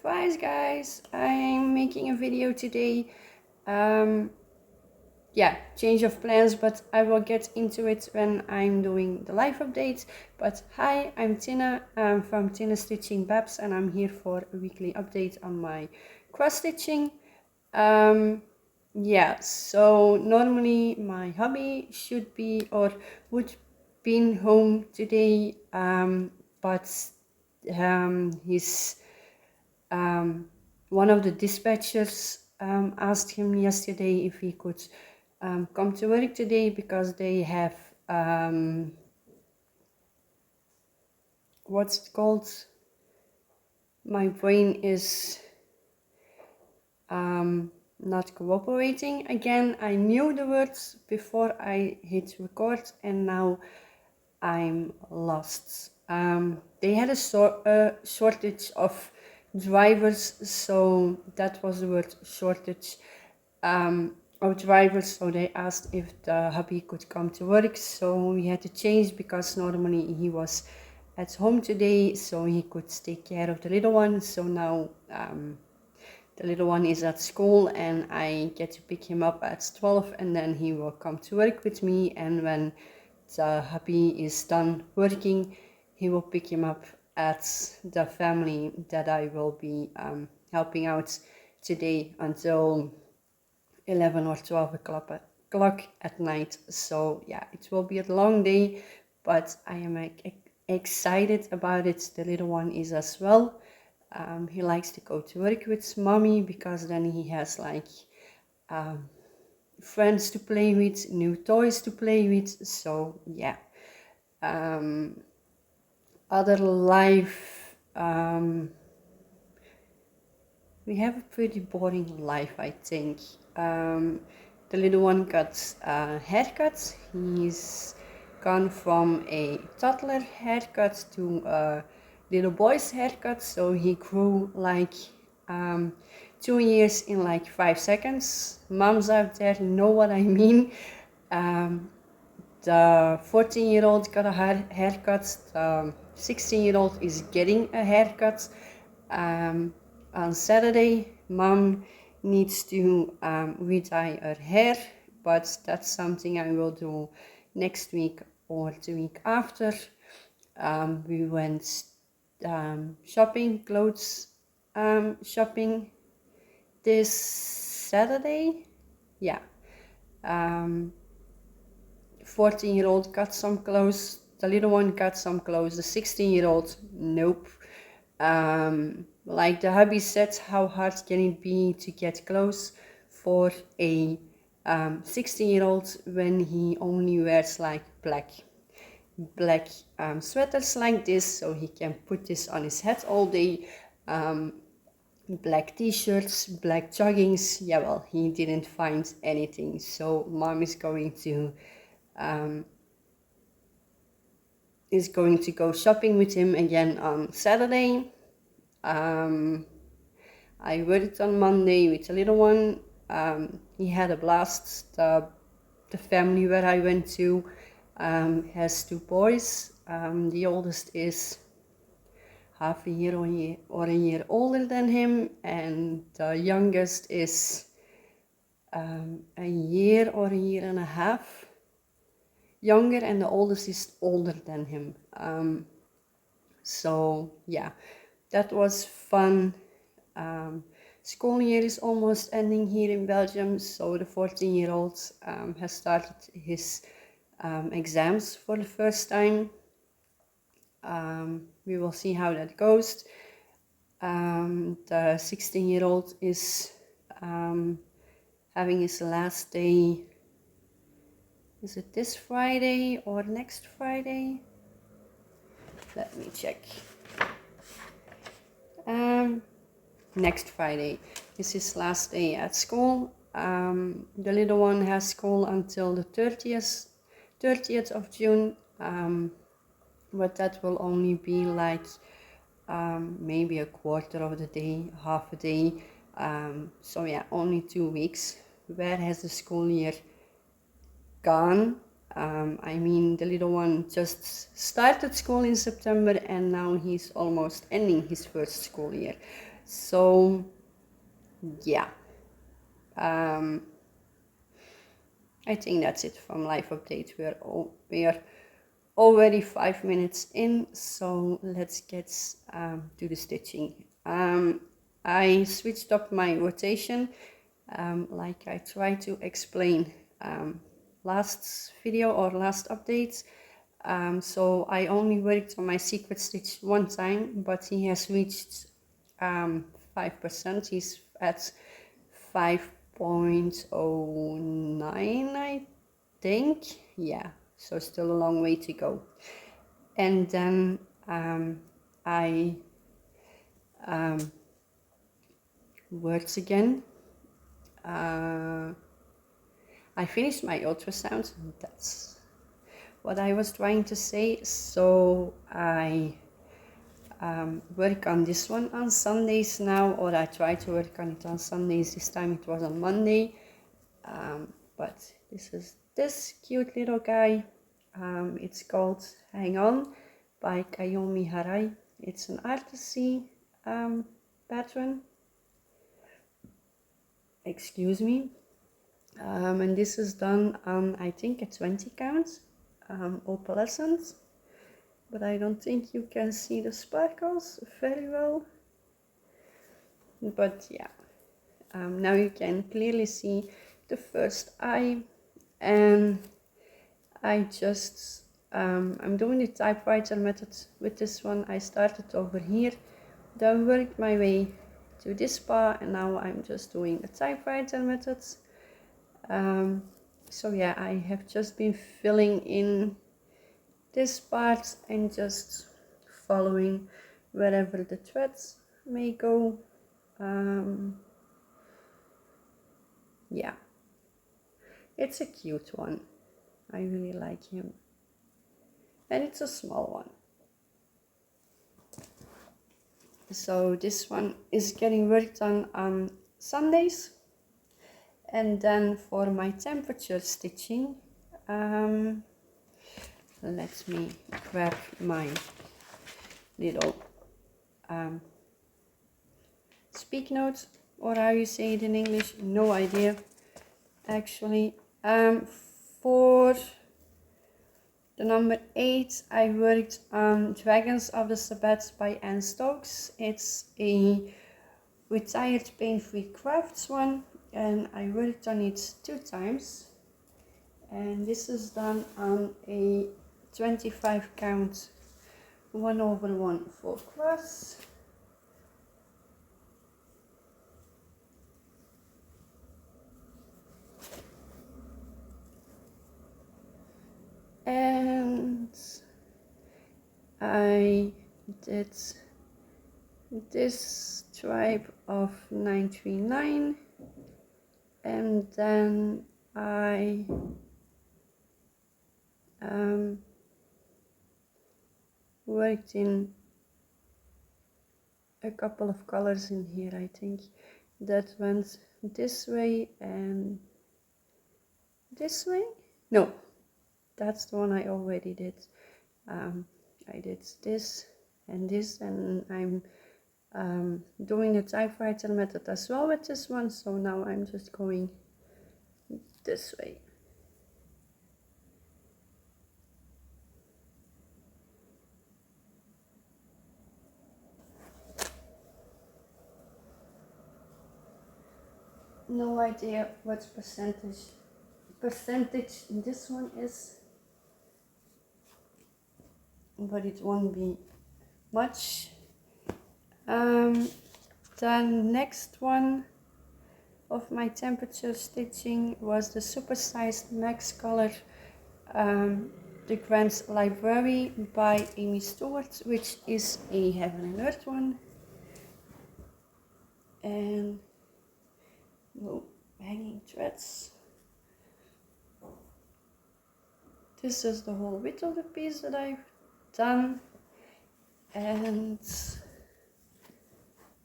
Surprise guys, I'm making a video today. Change of plans, but I will get into it when I'm doing the live update. But hi, I'm Tina. I'm from Tina Stitching Babs, and I'm here for a weekly update on my cross stitching. So normally my hubby should be or would be home today, but he's one of the dispatchers asked him yesterday if he could come to work today because they have what's it called? My brain is not cooperating again. I knew the words before I hit record and now I'm lost. They had a shortage of drivers, so that was the word, shortage of drivers. So they asked if the hubby could come to work, so we had to change because normally he was at home today so he could take care of the little one. So now the little one is at school and I get to pick him up at 12 and then he will come to work with me, and when the hubby is done working he will pick him up at the family that I will be helping out today until 11 or 12 o'clock at night. So yeah, it will be a long day, but I am excited about it. The little one is as well. He likes to go to work with mommy because then he has like friends to play with, new toys to play with. So yeah, other life, we have a pretty boring life, I think. The little one got a haircut. He's gone from a toddler haircut to a little boy's haircut, so he grew like 2 years in like 5 seconds. Moms out there know what I mean. The 14-year-old got a haircut. The 16-year-old is getting a haircut. On Saturday, mom needs to re-dye her hair, but that's something I will do next week or the week after. We went shopping, clothes shopping this Saturday. Yeah. 14-year-old got some clothes, the little one got some clothes, the 16-year-old, nope. Like the hubby said, how hard can it be to get clothes for a 16-year-old when he only wears like black sweaters like this, so he can put this on his head all day. Black t-shirts, black joggings. Yeah, well, he didn't find anything, so mom is going to go shopping with him again on Saturday. I worked on Monday with the little one. He had a blast. The family where I went to has 2 boys. The oldest is half a year or a year older than him, and the youngest is a year or a year and a half younger, and the oldest is older than him. So yeah, that was fun. School year is almost ending here in Belgium, so the 14-year-old has started his exams for the first time. We will see how that goes. The 16-year-old is having his last day. Is it this Friday or next Friday? Let me check. Next Friday is his last day at school. The little one has school until the 30th of June, but that will only be like maybe a quarter of the day, half a day. So yeah, only 2 weeks. Where has the school year gone? I mean, the little one just started school in September and now he's almost ending his first school year. So, yeah. I think that's it from life update. We are already 5 minutes in, so let's get to the stitching. I switched up my rotation, like I tried to explain last video or last update. So I only worked on my secret stitch one time, but he has reached 5%. He's at 5.09, I think. Yeah, so still a long way to go. And then I worked again. I finished my ultrasound. That's what I was trying to say. So I work on this one on Sundays now, or I try to work on it on Sundays. This time it was on Monday. But this is this cute little guy. It's called Hang On by Kayomi Harai. It's an artsy pattern. Excuse me. And this is done on, I think, a 20 count opalescent. But I don't think you can see the sparkles very well. But yeah, now you can clearly see the first eye. And I just, I'm doing the typewriter method with this one. I started over here, then worked my way to this part, and now I'm just doing the typewriter methods. So yeah, I have just been filling in this part and just following wherever the threads may go. Yeah, it's a cute one. I really like him. And it's a small one. So this one is getting worked on Sundays. And then for my temperature stitching, let me grab my little speak notes, or how you say it in English, no idea actually. For the number 8, I worked on Dragons of the Sabbath by Anne Stokes. It's a retired pain-free crafts one, and I worked on it 2 times. And this is done on a 25 count 1/1 full cross. And I did this stripe of 939, and then I worked in a couple of colors in here. I think that went this way and this way. No, that's the one I already did. I did this, and I'm doing the typewriter method as well with this one. So now I'm just going this way. No idea what percentage this one is, but it won't be much. The next one of my temperature stitching was the supersized Max Color The Grand Library by Amy Stewart, which is a Heaven and Earth one. And no hanging threads. This is the whole width of the piece that I've done. And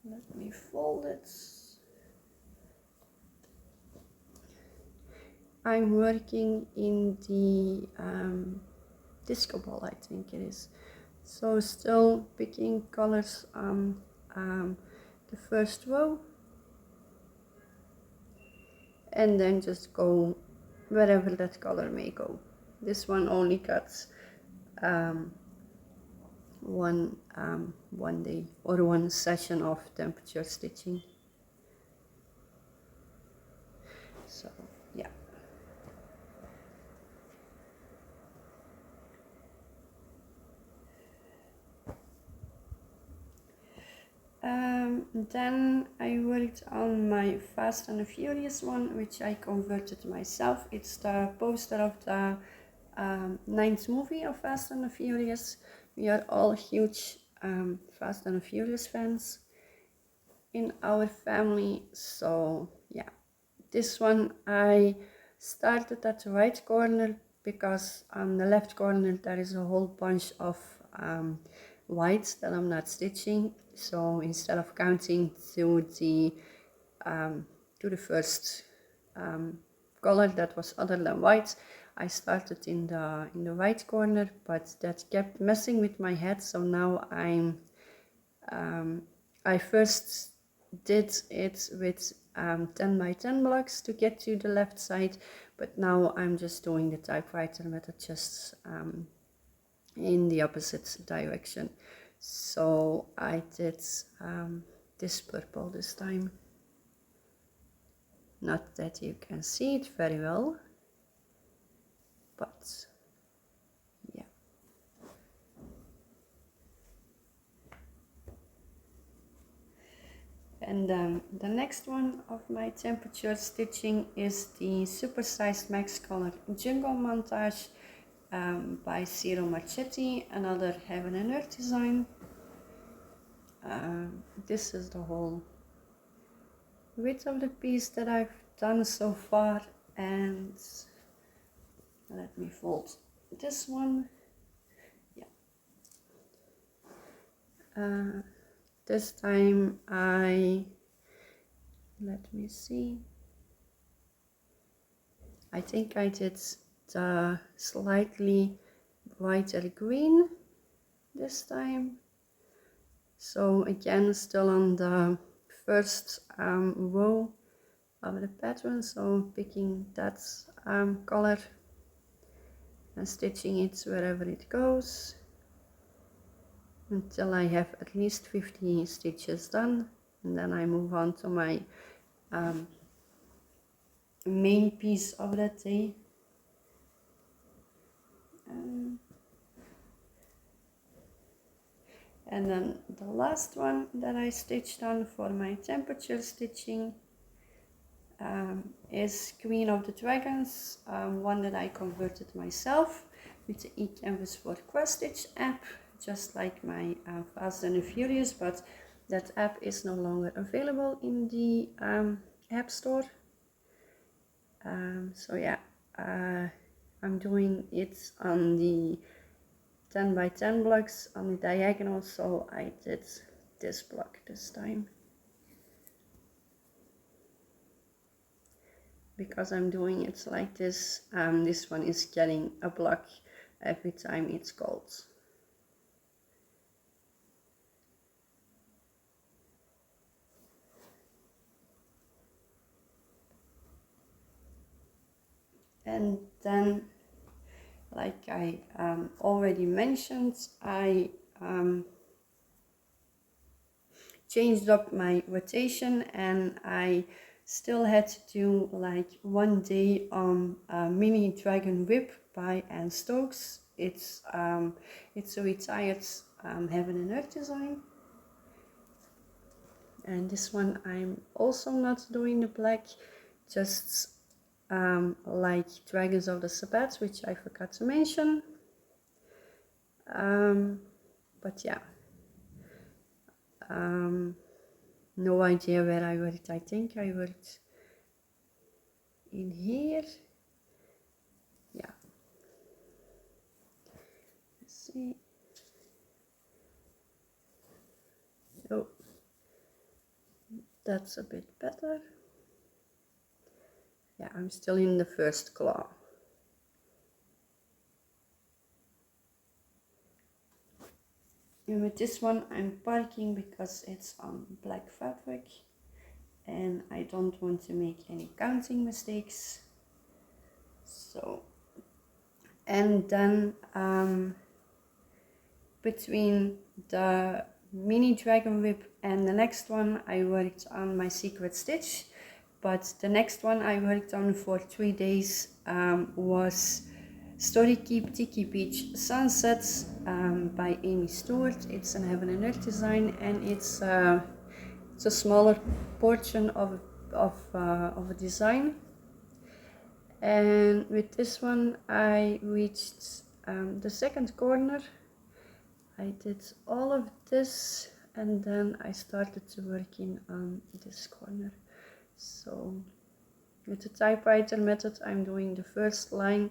let me fold it. I'm working in the disco ball, I think it is. So still picking colors on the first row, and then just go wherever that color may go. This one only cuts one day or one session of temperature stitching. So yeah. Then I worked on my Fast and the Furious one, which I converted myself. It's the poster of the 9th movie of Fast and the Furious. We are all huge Fast and the Furious fans in our family, so yeah. This one I started at the right corner because on the left corner there is a whole bunch of whites that I'm not stitching. So instead of counting to the first color that was other than white, I started in the right corner, but that kept messing with my head. So now I first did it with 10 by 10 blocks to get to the left side, but now I'm just doing the typewriter method, just in the opposite direction. So I did this purple this time. Not that you can see it very well, but yeah. And then the next one of my temperature stitching is the supersized max color Jingle Montage by Ciro Marchetti, another Heaven and Earth design. This is the whole width of the piece that I've done so far, and let me fold this one. Yeah. This time let me see, I think I did the slightly brighter green this time. So again, still on the first row of the pattern, so picking that color and stitching it wherever it goes until I have at least 50 stitches done, and then I move on to my main piece of that day. And then the last one that I stitched on for my temperature stitching is Queen of the Dragons, one that I converted myself with the eCanvas for Cross Stitch app, just like my Fast and the Furious, but that app is no longer available in the App Store. So yeah, I'm doing it on the 10 by 10 blocks on the diagonal, so I did this block this time. Because I'm doing it like this, this one is getting a block every time it's cold. And then, like I already mentioned, I changed up my rotation, and I still had to do like one day on Mini Dragon Whip by Anne Stokes. It's a retired Heaven and Earth design. And this one I'm also not doing the black, just like Dragons of the Sabbath, which I forgot to mention. But yeah, no idea where I worked. I think I worked in here. Yeah. Let's see. Oh, that's a bit better. Yeah, I'm still in the first claw. And with this one I'm parking because it's on black fabric and I don't want to make any counting mistakes. So, and then between the mini dragon whip and the next one I worked on my secret stitch, but the next one I worked on for 3 days was Story Keep Tiki Beach Sunsets by Amy Stewart. It's an Heaven and Earth design, and it's a smaller portion of a design. And with this one I reached the second corner. I did all of this and then I started working on this corner. So with the typewriter method I'm doing the first line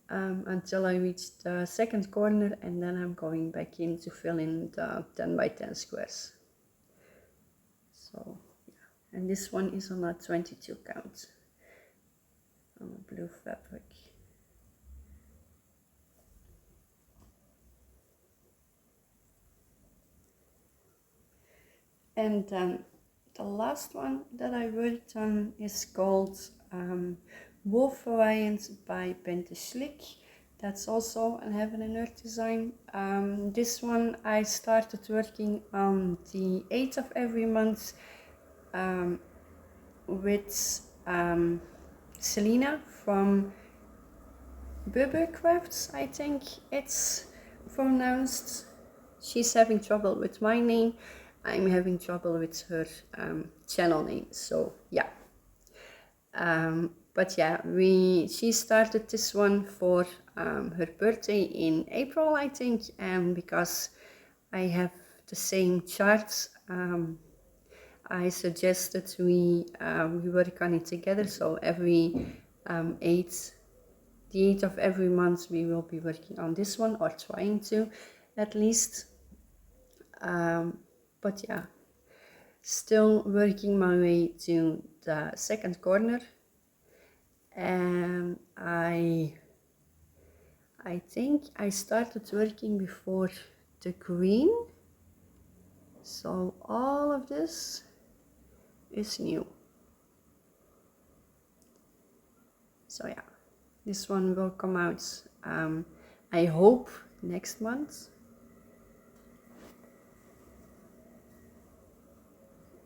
until I reach the second corner, and then I'm going back in to fill in the 10 by 10 squares. So yeah, and this one is on a 22 count on a blue fabric. And then the last one that I worked on is called Wolf Orions by Bente Schlick. That's also a Heaven and Earth design. This one I started working on the 8th of every month with Selena from Bubber Crafts, I think it's pronounced. She's having trouble with my name. I'm having trouble with her channel name. So yeah. But yeah, she started this one for her birthday in April, I think, and because I have the same charts, I suggested we work on it together. So every the 8th of every month we will be working on this one, or trying to at least. But yeah, still working my way to the second corner, and I think I started working before the green, so all of this is new. So yeah, this one will come out I hope next month,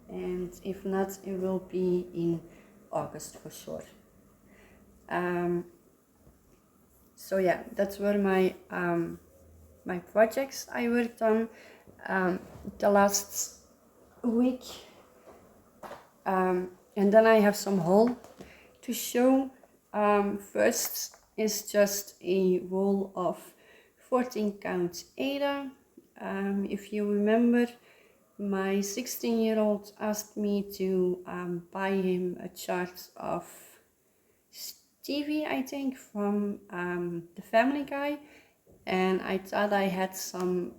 and if not it will be in August for sure. So yeah, that's where my my projects I worked on the last week, and then I have some haul to show. First is just a roll of 14 count Ada. If you remember, my 16-year-old asked me to buy him a chart of Stevie, I think, from the Family Guy, and I thought I had some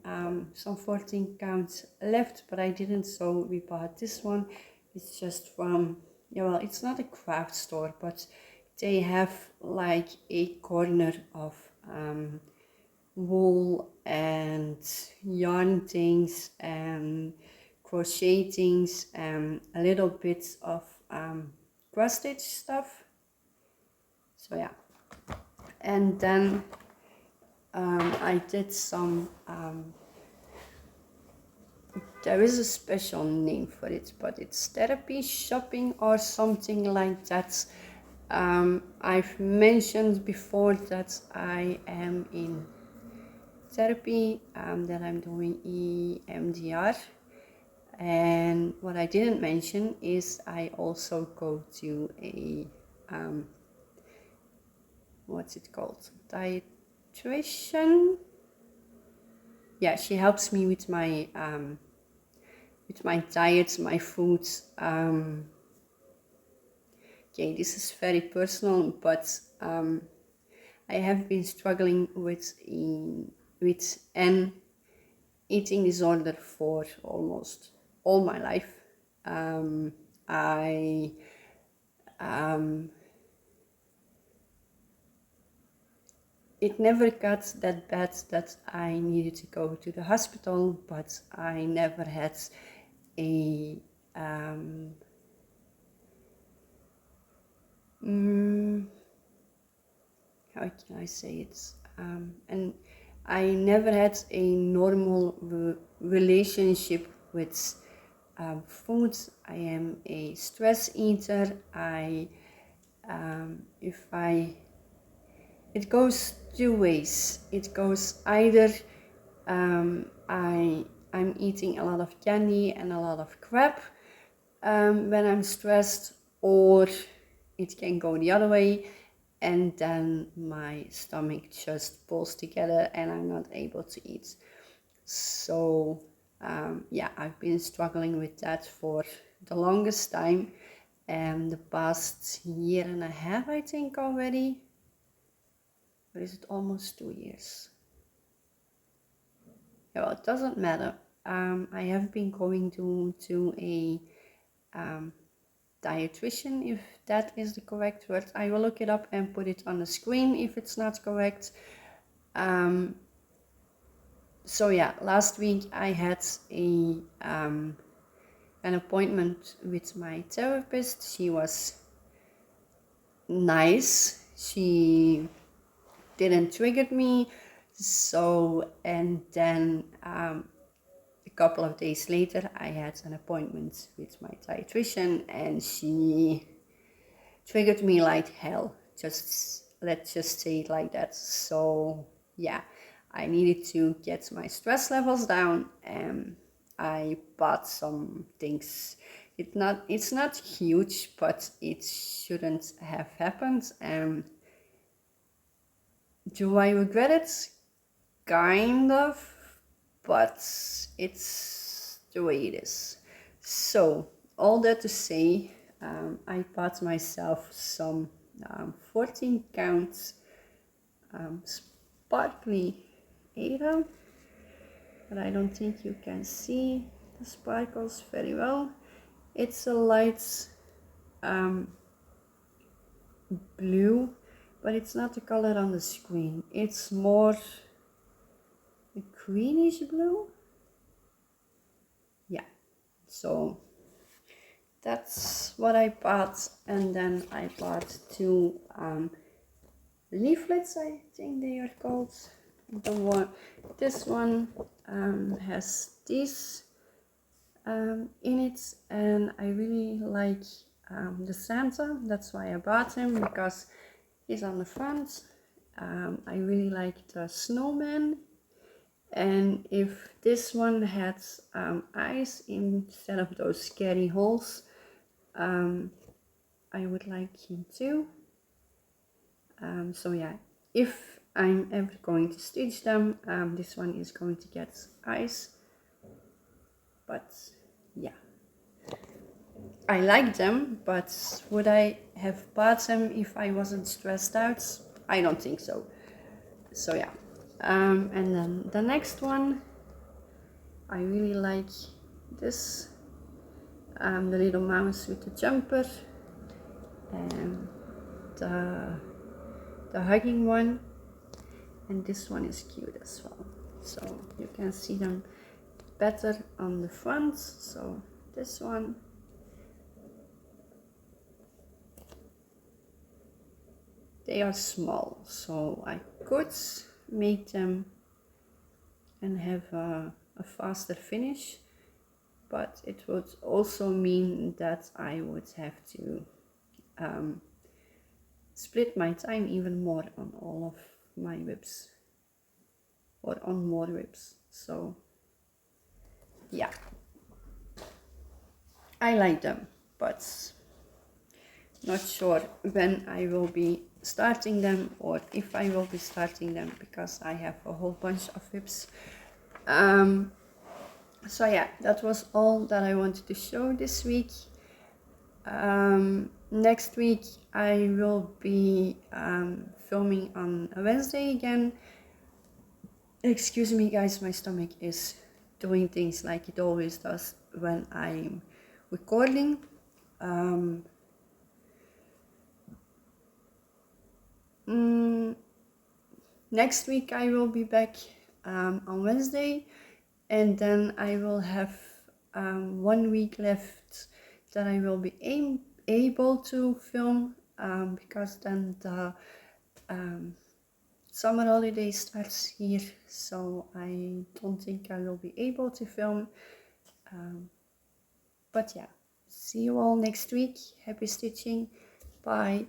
14 counts left, but I didn't, so we bought this one. It's just from, yeah, well, it's not a craft store, but they have like a corner of wool and yarn things and crochet things and a little bit of cross stitch stuff. So yeah, and then I did some there is a special name for it, but it's therapy shopping or something like that. I've mentioned before that I am in therapy, that I'm doing EMDR, and what I didn't mention is I also go to a what's it called, dietitian. Yeah, she helps me with my diet, my foods. Okay, this is very personal, but I have been struggling with an eating disorder for almost all my life. I it never got that bad that I needed to go to the hospital, but I never had a how can I say it? And I never had a normal relationship with food. I am a stress eater. It goes two ways. It goes either I'm eating a lot of candy and a lot of crap when I'm stressed, or it can go the other way, and then my stomach just pulls together and I'm not able to eat. So yeah, I've been struggling with that for the longest time, and the past year and a half, I think already. Or is it almost 2 years? Yeah, well, it doesn't matter. I have been going to a dietitian, if that is the correct word. I will look it up and put it on the screen if it's not correct. So yeah, last week I had an appointment with my therapist. She was nice. She didn't trigger me. So, and then a couple of days later I had an appointment with my dietitian, and she triggered me like hell. Let's just say it like that. So yeah, I needed to get my stress levels down, and I bought some things. It's not huge, but it shouldn't have happened. Do I regret it? Kind of, but it's the way it is. So all that to say, I bought myself some 14 count sparkly Ada, but I don't think you can see the sparkles very well. It's a light blue, but it's not the color on the screen. It's more a greenish blue. Yeah, so that's what I bought. And then I bought two leaflets, I think they are called. This one has this in it, and I really like the Santa. That's why I bought him, because he's on the front. I really like the snowman, and if this one had eyes instead of those scary holes, I would like him too. So yeah, if I'm ever going to stitch them, this one is going to get eyes. But yeah, I like them, but would I have bought them if I wasn't stressed out? I don't think so. So yeah, and then the next one, I really like this, the little mouse with the jumper, and the hugging one, and this one is cute as well. So you can see them better on the front. So this one, they are small, so I could make them and have a faster finish, but it would also mean that I would have to split my time even more on all of my whips, or on more whips. So yeah, I like them, but not sure when I will be starting them, or if I will be starting them, because I have a whole bunch of whips. So yeah, that was all that I wanted to show this week. Next week I will be filming on a Wednesday again. Excuse me guys, my stomach is doing things like it always does when I'm recording. Next week I will be back on Wednesday, and then I will have 1 week left that I will be able to film, because then the summer holiday starts here, so I don't think I will be able to film. But yeah, see you all next week. Happy stitching. Bye.